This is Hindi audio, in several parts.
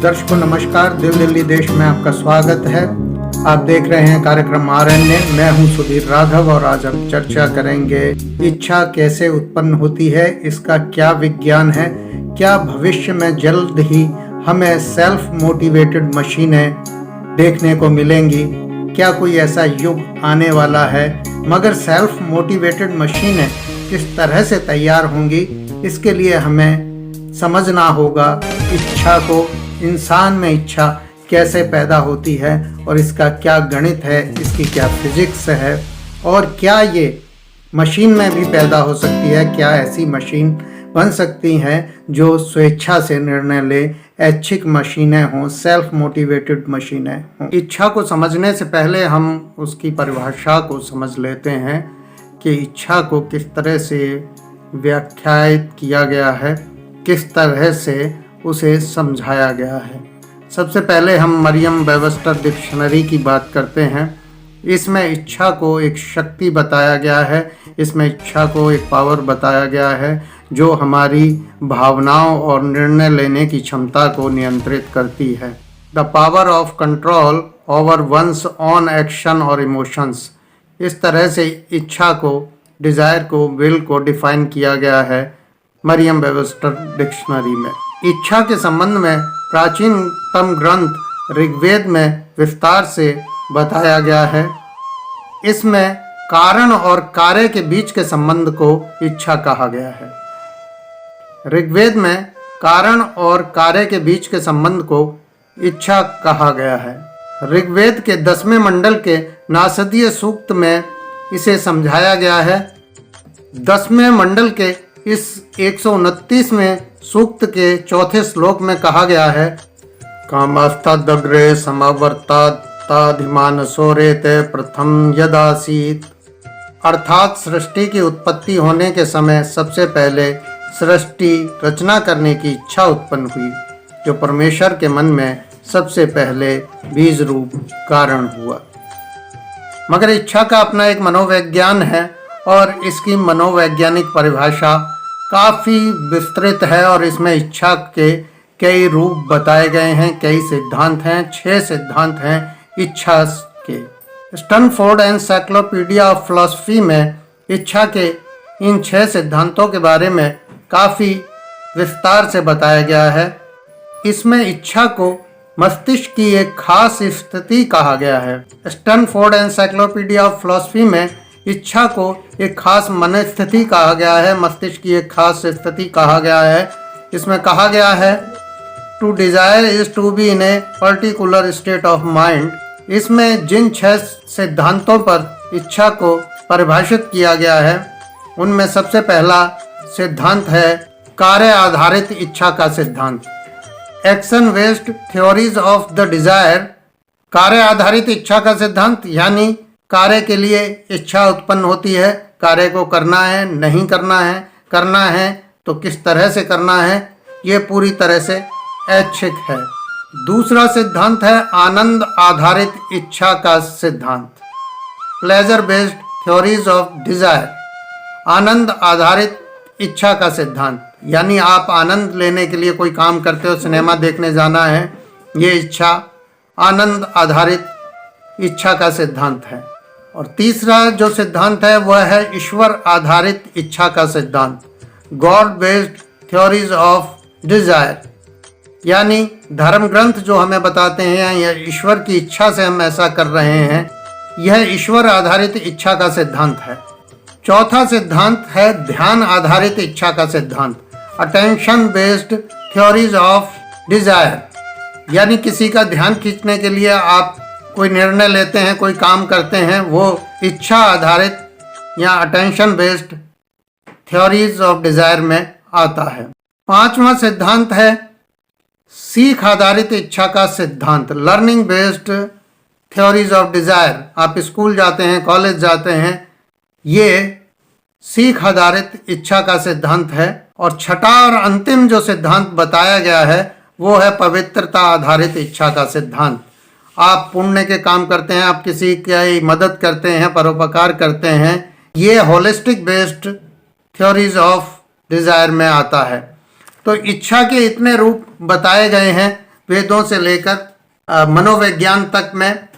दर्शकों नमस्कार, देव दिल्ली देश में आपका स्वागत है। आप देख रहे हैं कार्यक्रम आरण्य। मैं हूं सुधीर राघव और आज हम चर्चा करेंगे इच्छा कैसे उत्पन्न होती है, इसका क्या विज्ञान है, क्या भविष्य में जल्द ही हमें सेल्फ मोटिवेटेड मशीनें देखने को मिलेंगी, क्या कोई ऐसा युग आने वाला है। मगर सेल्फ मोटिवेटेड मशीनें किस तरह से तैयार होंगी, इसके लिए हमें समझना होगा इच्छा को, इंसान में इच्छा कैसे पैदा होती है और इसका क्या गणित है, इसकी क्या फिजिक्स है और क्या ये मशीन में भी पैदा हो सकती है। क्या ऐसी मशीन बन सकती हैं जो स्वेच्छा से निर्णय ले, ऐच्छिक मशीनें हों, सेल्फ मोटिवेटेड मशीनें हों। इच्छा को समझने से पहले हम उसकी परिभाषा को समझ लेते हैं कि इच्छा को किस तरह से व्याख्यायित किया गया है, किस तरह से उसे समझाया गया है। सबसे पहले हम मरियम वेबस्टर डिक्शनरी की बात करते हैं। इसमें इच्छा को एक शक्ति बताया गया है, इसमें इच्छा को एक पावर बताया गया है जो हमारी भावनाओं और निर्णय लेने की क्षमता को नियंत्रित करती है। The power of control over one's own action और इमोशंस। इस तरह से इच्छा को, डिज़ायर को, विल को डिफाइन किया गया है मरियम वेबस्टर डिक्शनरी में। इच्छा के संबंध में प्राचीनतम ग्रंथ ऋग्वेद में विस्तार से बताया गया है। इसमें कारण और कार्य के बीच के संबंध को इच्छा कहा गया है। ऋग्वेद में कारण और कार्य के बीच के संबंध को इच्छा कहा गया है। ऋग्वेद के 10वें मंडल के नासदीय सूक्त में इसे समझाया गया है। 10वें मंडल के इस 129वें सूक्त के 4थे श्लोक में कहा गया है, कामास्तादग्रे समावर्ताधिमान सोरेते प्रथम यदासीत। अर्थात सृष्टि की उत्पत्ति होने के समय सबसे पहले सृष्टि रचना करने की इच्छा उत्पन्न हुई, जो परमेश्वर के मन में सबसे पहले बीज रूप कारण हुआ। मगर इच्छा का अपना एक मनोविज्ञान है और इसकी मनोवैज्ञानिक परिभाषा काफ़ी विस्तृत है और इसमें इच्छा के कई रूप बताए गए हैं, कई सिद्धांत हैं, 6 सिद्धांत हैं इच्छा के। स्टैनफोर्ड एनसाइक्लोपीडिया ऑफ फिलॉसफी में इच्छा के इन 6 सिद्धांतों के बारे में काफ़ी विस्तार से बताया गया है। इसमें इच्छा को मस्तिष्क की एक खास स्थिति कहा गया है। स्टैनफोर्ड एनसाइक्लोपीडिया ऑफ फिलॉसफी में इच्छा को एक खास मनस्थिति कहा गया है, मस्तिष्क की एक खास स्थिति कहा गया है। इसमें कहा गया है to desire is to be in a particular state of mind. इसमें जिन 6 सिद्धांतों पर इच्छा को परिभाषित किया गया है उनमें सबसे पहला सिद्धांत है कार्य आधारित इच्छा का सिद्धांत, action based theories of the desire. कार्य आधारित इच्छा का सिद्धांत यानी कार्य के लिए इच्छा उत्पन्न होती है, कार्य को करना है, नहीं करना है तो किस तरह से करना है, ये पूरी तरह से ऐच्छिक है। दूसरा सिद्धांत है आनंद आधारित इच्छा का सिद्धांत, pleasure based theories of desire. आनंद आधारित इच्छा का सिद्धांत यानी आप आनंद लेने के लिए कोई काम करते हो, सिनेमा देखने जाना है, ये इच्छा आनंद आधारित इच्छा का सिद्धांत है। और तीसरा जो सिद्धांत है वह है ईश्वर आधारित इच्छा का सिद्धांत, God based theories of Dzire. यानी धर्म ग्रंथ जो हमें बताते हैं या ईश्वर की इच्छा से हम ऐसा कर रहे हैं, यह ईश्वर आधारित इच्छा का सिद्धांत है। चौथा सिद्धांत है ध्यान आधारित इच्छा का सिद्धांत, attention based theories of Dzire. यानी किसी का ध्यान खींचने के लिए आप कोई निर्णय लेते हैं, कोई काम करते हैं, वो इच्छा आधारित या attention based theories of Dzire में आता है। 5वां सिद्धांत है सीख आधारित इच्छा का सिद्धांत, learning based theories of Dzire. आप स्कूल जाते हैं, कॉलेज जाते हैं, ये सीख आधारित इच्छा का सिद्धांत है। और छठा और अंतिम जो सिद्धांत बताया गया है वो है पवित्रता आधारित इच्छा का सिद्धांत। आप पुण्य के काम करते हैं, आप किसी की मदद करते हैं, परोपकार करते हैं, ये holistic based theories of Dzire में आता है। तो इच्छा के इतने रूप बताए गए हैं वेदों से लेकर मनोविज्ञान तक में।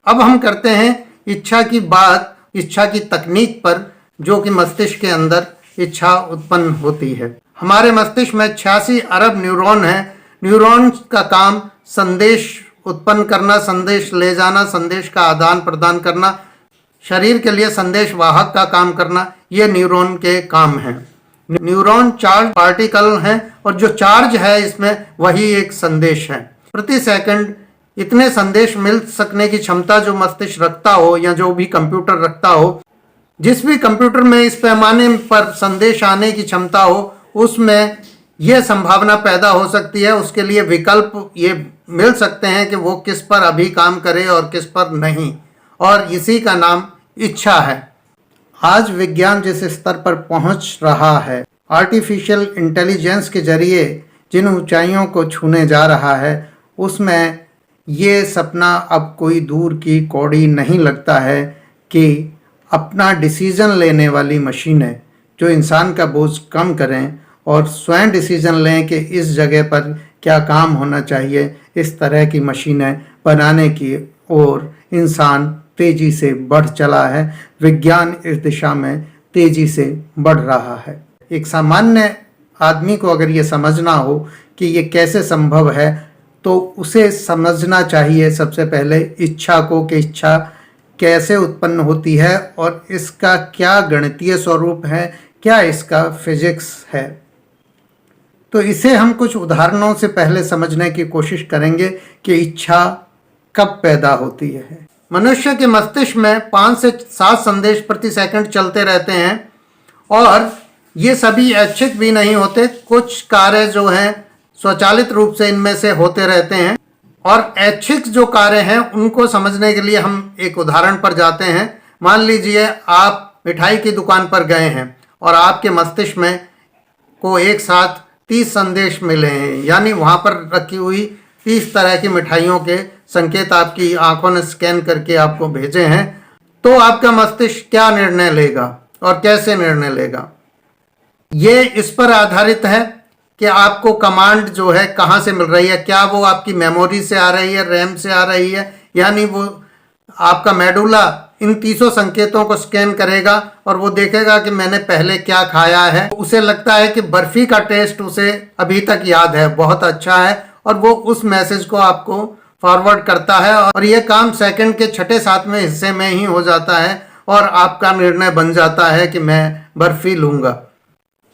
अब हम करते हैं इच्छा की बात, इच्छा की तकनीक पर, जो कि मस्तिष्क के अंदर इच्छा उत्पन्न होती है। हमारे मस्तिष्क में 86 अरब न्यूरॉन हैं। न्यूरॉन का काम संदेश उत्पन्न करना, संदेश ले जाना, संदेश का आदान प्रदान करना, शरीर के लिए संदेश वाहक का काम करना, ये न्यूरॉन के काम हैं। न्यूरॉन चार्ज पार्टिकल हैं और जो चार्ज है इसमें वही एक संदेश है। प्रति सेकंड इतने संदेश मिल सकने की क्षमता जो मस्तिष्क रखता हो या जो भी कंप्यूटर रखता हो, जिस भी कंप्यूटर में इस पैमाने पर संदेश आने की क्षमता हो, उसमें यह संभावना पैदा हो सकती है, उसके लिए विकल्प ये मिल सकते हैं कि वो किस पर अभी काम करे और किस पर नहीं, और इसी का नाम इच्छा है। आज विज्ञान जिस स्तर पर पहुंच रहा है, आर्टिफिशियल इंटेलिजेंस के जरिए जिन ऊंचाइयों को छूने जा रहा है, उसमें ये सपना अब कोई दूर की कौड़ी नहीं लगता है कि अपना डिसीज़न लेने वाली मशीनें जो इंसान का बोझ कम करें और स्वयं डिसीज़न लें कि इस जगह पर क्या काम होना चाहिए, इस तरह की मशीनें बनाने की ओर इंसान तेजी से बढ़ चला है। विज्ञान इस दिशा में तेजी से बढ़ रहा है। एक सामान्य आदमी को अगर ये समझना हो कि ये कैसे संभव है, तो उसे समझना चाहिए सबसे पहले इच्छा को, कि इच्छा कैसे उत्पन्न होती है और इसका क्या गणितीय स्वरूप है, क्या इसका फिजिक्स है। तो इसे हम कुछ उदाहरणों से पहले समझने की कोशिश करेंगे कि इच्छा कब पैदा होती है। मनुष्य के मस्तिष्क में 5 से 7 संदेश प्रति सेकंड चलते रहते हैं और ये सभी ऐच्छिक भी नहीं होते। कुछ कार्य जो हैं स्वचालित रूप से इनमें से होते रहते हैं, और ऐच्छिक जो कार्य हैं उनको समझने के लिए हम एक उदाहरण पर जाते हैं। मान लीजिए आप मिठाई की दुकान पर गए हैं और आपके मस्तिष्क में को एक साथ 30 संदेश मिले हैं, यानी वहाँ पर रखी हुई 30 तरह की मिठाइयों के संकेत आपकी आंखों ने स्कैन करके आपको भेजे हैं। तो आपका मस्तिष्क क्या निर्णय लेगा और कैसे निर्णय लेगा, ये इस पर आधारित है कि आपको कमांड जो है कहाँ से मिल रही है। क्या वो आपकी मेमोरी से आ रही है, रैम से आ रही है, यानी वो आपका मेडुला इन 300 संकेतों को स्कैन करेगा और वो देखेगा कि मैंने पहले क्या खाया है। उसे लगता है कि बर्फी का टेस्ट उसे अभी तक याद है, बहुत अच्छा है, और वो उस मैसेज को आपको फॉरवर्ड करता है और ये काम सेकंड के 6-7वें हिस्से में ही हो जाता है और आपका निर्णय बन जाता है कि मैं बर्फी लूँगा।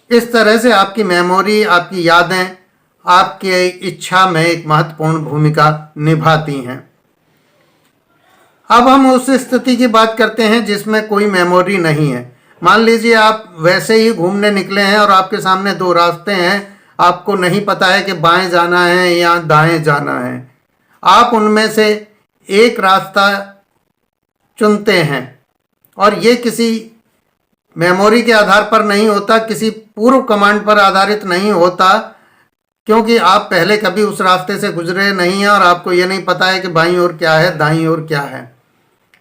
इस तरह से आपकी मेमोरी, आपकी यादें आपकी इच्छा में एक महत्वपूर्ण भूमिका निभाती हैं। अब हम उस स्थिति की बात करते हैं जिसमें कोई मेमोरी नहीं है। मान लीजिए आप वैसे ही घूमने निकले हैं और आपके सामने 2 रास्ते हैं, आपको नहीं पता है कि बाएं जाना है या दाएं जाना है। आप उनमें से एक रास्ता चुनते हैं और ये किसी मेमोरी के आधार पर नहीं होता, किसी पूर्व कमांड पर आधारित नहीं होता, क्योंकि आप पहले कभी उस रास्ते से गुजरे नहीं हैं और आपको ये नहीं पता है कि बाईं ओर क्या है, दाईं ओर क्या है।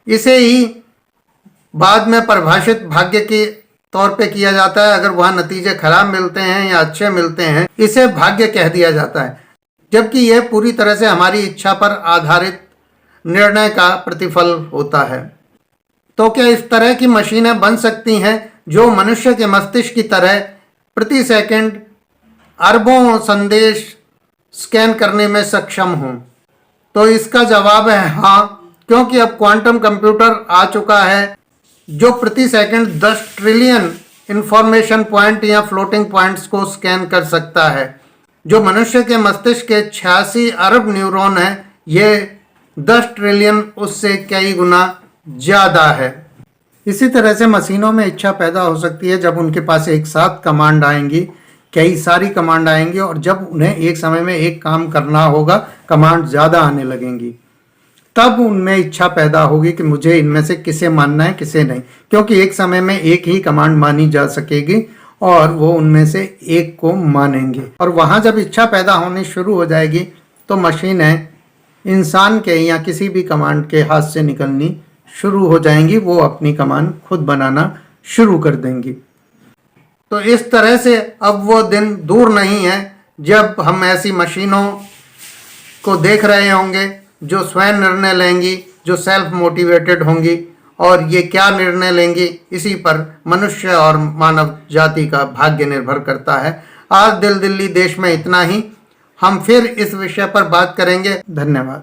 इसे ही बाद में परिभाषित भाग्य के तौर पे किया जाता है। अगर वहाँ नतीजे खराब मिलते हैं या अच्छे मिलते हैं, इसे भाग्य कह दिया जाता है, जबकि यह पूरी तरह से हमारी इच्छा पर आधारित निर्णय का प्रतिफल होता है। तो क्या इस तरह की मशीनें बन सकती हैं जो मनुष्य के मस्तिष्क की तरह प्रति सेकंड अरबों संदेश स्कैन करने में सक्षम हों? तो इसका जवाब है हाँ, क्योंकि अब क्वांटम कंप्यूटर आ चुका है जो प्रति सेकंड 10 ट्रिलियन इंफॉर्मेशन पॉइंट या फ्लोटिंग पॉइंट्स को स्कैन कर सकता है। जो मनुष्य के मस्तिष्क के 86 अरब न्यूरॉन हैं, ये 10 ट्रिलियन उससे कई गुना ज़्यादा है। इसी तरह से मशीनों में इच्छा पैदा हो सकती है जब उनके पास एक साथ कमांड आएंगी, कई सारी कमांड आएंगी, और जब उन्हें एक समय में एक काम करना होगा, कमांड ज़्यादा आने लगेंगी, तब उनमें इच्छा पैदा होगी कि मुझे इनमें से किसे मानना है किसे नहीं, क्योंकि एक समय में एक ही कमांड मानी जा सकेगी और वो उनमें से एक को मानेंगे। और वहाँ जब इच्छा पैदा होनी शुरू हो जाएगी तो मशीनें इंसान के या किसी भी कमांड के हाथ से निकलनी शुरू हो जाएंगी, वो अपनी कमांड खुद बनाना शुरू कर देंगी। तो इस तरह से अब वो दिन दूर नहीं है जब हम ऐसी मशीनों को देख रहे होंगे, जो स्वयं निर्णय लेंगी, जो सेल्फ मोटिवेटेड होंगी, और ये क्या निर्णय लेंगी इसी पर मनुष्य और मानव जाति का भाग्य निर्भर करता है। आज दिल दिल्ली देश में इतना ही। हम फिर इस विषय पर बात करेंगे। धन्यवाद।